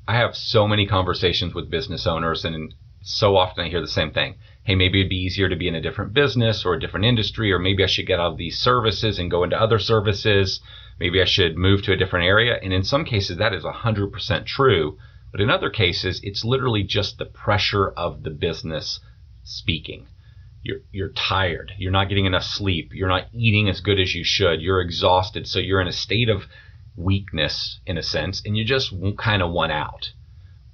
I have so many conversations with business owners, and so often I hear the same thing. Hey, maybe it'd be easier to be in a different business or a different industry, or maybe I should get out of these services and go into other services. Maybe I should move to a different area. And in some cases, that is 100% true. But in other cases, it's literally just the pressure of the business speaking. You're tired. You're not getting enough sleep. You're not eating as good as you should. You're exhausted. So you're in a state of weakness in a sense, and you just kind of want out.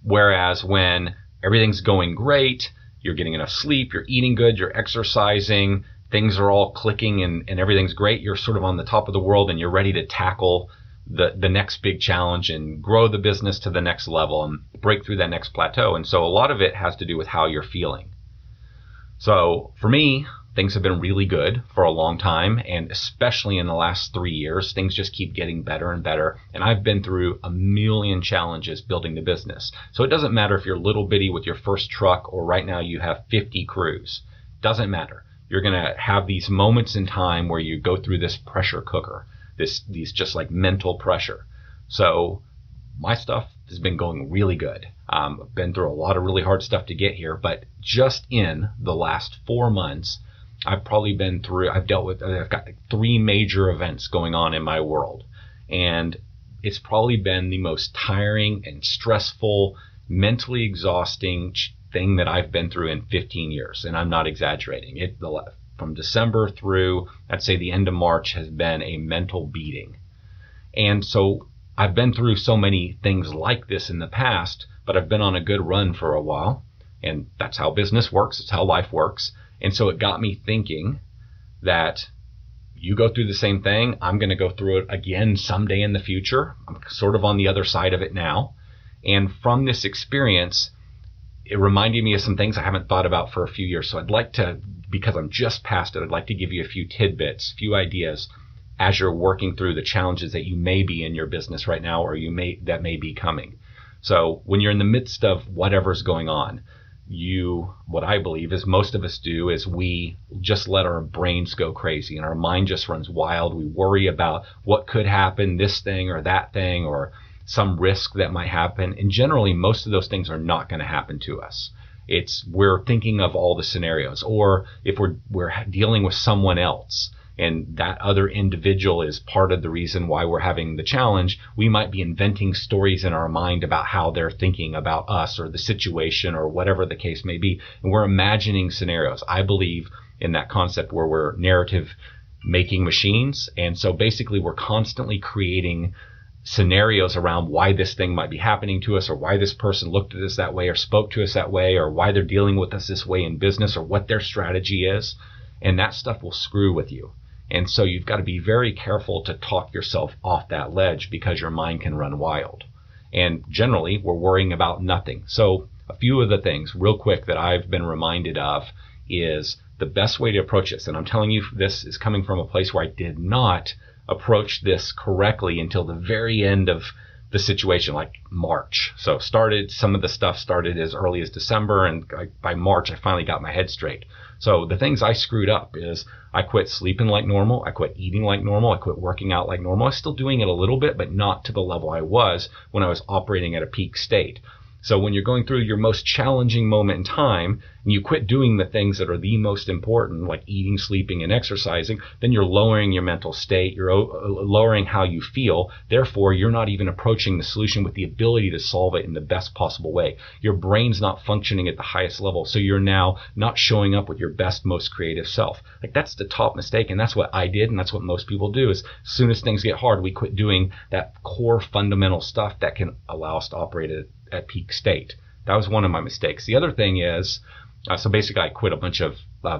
Whereas when everything's going great, you're getting enough sleep, you're eating good, you're exercising, things are all clicking and everything's great, you're sort of on the top of the world and you're ready to tackle the next big challenge and grow the business to the next level and break through that next plateau. And so a lot of it has to do with how you're feeling. So for me, things have been really good for a long time, and especially in the last 3 years, things just keep getting better and better. And I've been through a million challenges building the business. So it doesn't matter if you're little bitty with your first truck or right now you have 50 crews. Doesn't matter. You're going to have these moments in time where you go through this pressure cooker, these just like mental pressure. So my stuff has been going really good. I've been through a lot of really hard stuff to get here, but just in the last 4 months, I've got 3 major events going on in my world. And it's probably been the most tiring and stressful, mentally exhausting thing that I've been through in 15 years. And I'm not exaggerating. From December through, I'd say the end of March, has been a mental beating. And so I've been through so many things like this in the past, but I've been on a good run for a while. And that's how business works. It's how life works. And so it got me thinking that you go through the same thing. I'm going to go through it again someday in the future. I'm sort of on the other side of it now. And from this experience, it reminded me of some things I haven't thought about for a few years. So I'd like to, because I'm just past it, I'd like to give you a few tidbits, a few ideas as you're working through the challenges that you may be in your business right now, or that may be coming. So when you're in the midst of whatever's going on, what I believe is most of us do is we just let our brains go crazy and our mind just runs wild. We worry about what could happen, this thing or that thing, or some risk that might happen. And generally, most of those things are not going to happen to us. We're thinking of all the scenarios, or if we're dealing with someone else and that other individual is part of the reason why we're having the challenge, we might be inventing stories in our mind about how they're thinking about us or the situation or whatever the case may be. And we're imagining scenarios. I believe in that concept where we're narrative making machines. And so basically we're constantly creating scenarios around why this thing might be happening to us, or why this person looked at us that way or spoke to us that way, or why they're dealing with us this way in business, or what their strategy is. And that stuff will screw with you. And so you've got to be very careful to talk yourself off that ledge, because your mind can run wild. And generally, we're worrying about nothing. So a few of the things real quick that I've been reminded of is the best way to approach this. And I'm telling you, this is coming from a place where I did not approach this correctly until the very end of the situation, like March. So some of the stuff started as early as December, and by March, I finally got my head straight. So the things I screwed up is I quit sleeping like normal. I quit eating like normal. I quit working out like normal. I was still doing it a little bit, but not to the level I was when I was operating at a peak state. So when you're going through your most challenging moment in time and you quit doing the things that are the most important, like eating, sleeping, and exercising, then you're lowering your mental state. You're lowering how you feel. Therefore, you're not even approaching the solution with the ability to solve it in the best possible way. Your brain's not functioning at the highest level. So you're now not showing up with your best, most creative self. Like, that's the top mistake. And that's what I did. And that's what most people do, is as soon as things get hard, we quit doing that core fundamental stuff that can allow us to operate at peak state. That was one of my mistakes. The other thing is, so basically I quit a bunch of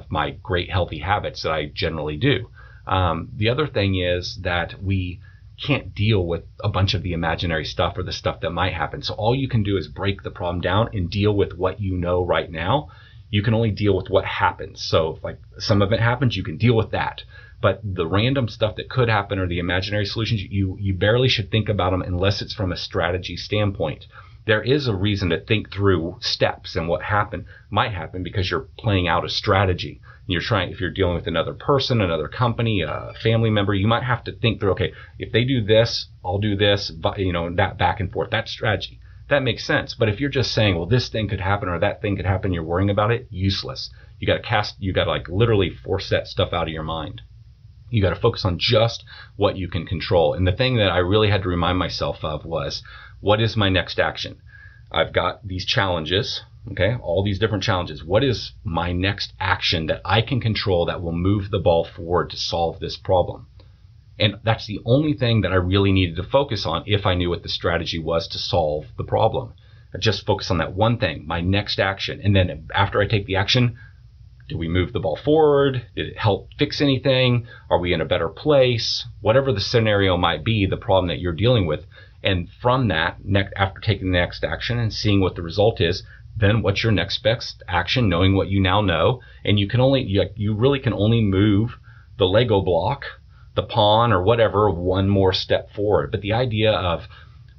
my great healthy habits that I generally do. The other thing is that we can't deal with a bunch of the imaginary stuff or the stuff that might happen. So all you can do is break the problem down and deal with what you know right now. You can only deal with what happens. So if like some of it happens, you can deal with that. But the random stuff that could happen, or the imaginary solutions, you barely should think about them unless it's from a strategy standpoint. There is a reason to think through steps and what might happen, because you're playing out a strategy. If you're dealing with another person, another company, a family member, you might have to think through, okay, if they do this, I'll do this, that back and forth. That's strategy. that makes sense. But if you're just saying, well, this thing could happen or that thing could happen, you're worrying about it, useless. You got to like literally force that stuff out of your mind. You got to focus on just what you can control. And the thing that I really had to remind myself of was, what is my next action? I've got these challenges, okay, all these different challenges. What is my next action that I can control that will move the ball forward to solve this problem? And that's the only thing that I really needed to focus on if I knew what the strategy was to solve the problem. I just focus on that one thing, my next action. And then after I take the action, did we move the ball forward? Did it help fix anything? Are we in a better place? Whatever the scenario might be, the problem that you're dealing with. And from that, after taking the next action and seeing what the result is, then what's your next best action, knowing what you now know? And you really can only move the Lego block, the pawn or whatever, one more step forward. But the idea of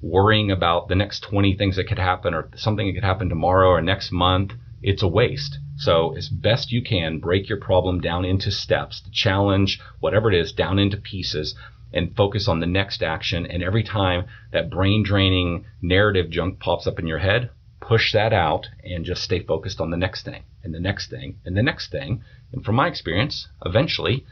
worrying about the next 20 things that could happen or something that could happen tomorrow or next month, it's a waste. So as best you can, break your problem down into steps, the challenge, whatever it is, down into pieces, and focus on the next action. And every time that brain draining narrative junk pops up in your head, push that out and just stay focused on the next thing and the next thing and the next thing. And from my experience, eventually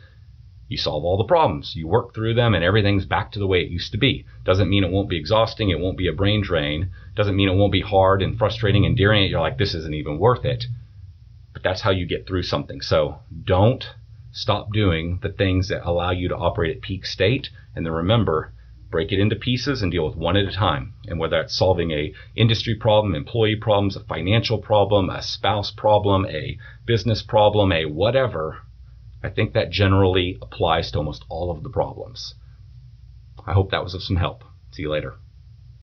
you solve all the problems, you work through them, and everything's back to the way it used to be. Doesn't mean it won't be exhausting, it won't be a brain drain, doesn't mean it won't be hard and frustrating and during it you're like, this isn't even worth it. But that's how you get through something. So don't stop doing the things that allow you to operate at peak state. And then remember, break it into pieces and deal with one at a time. And whether that's solving a industry problem, employee problems, a financial problem, a spouse problem, a business problem, a whatever, I think that generally applies to almost all of the problems. I hope that was of some help. See you later.